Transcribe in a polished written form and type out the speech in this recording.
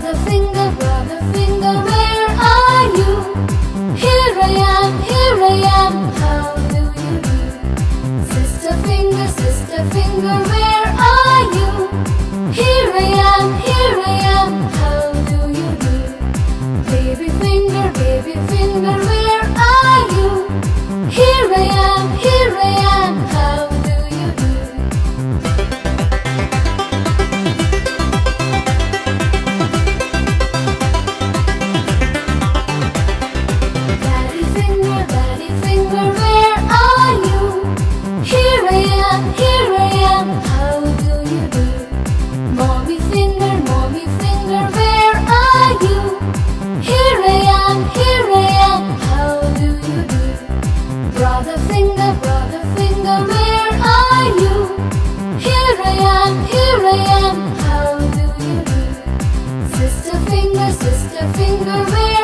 Brother finger, where are you? Here I am, how do you do? Sister finger, where are you? Here I am, how do you do? Baby finger, where are you? Here I am, how do you do? Daddy finger, where are you? Here I am, how do you do? Mommy finger, where are you? Here I am, how do you do? Brother finger, where are you? Here I am, how do you do? Sister finger, where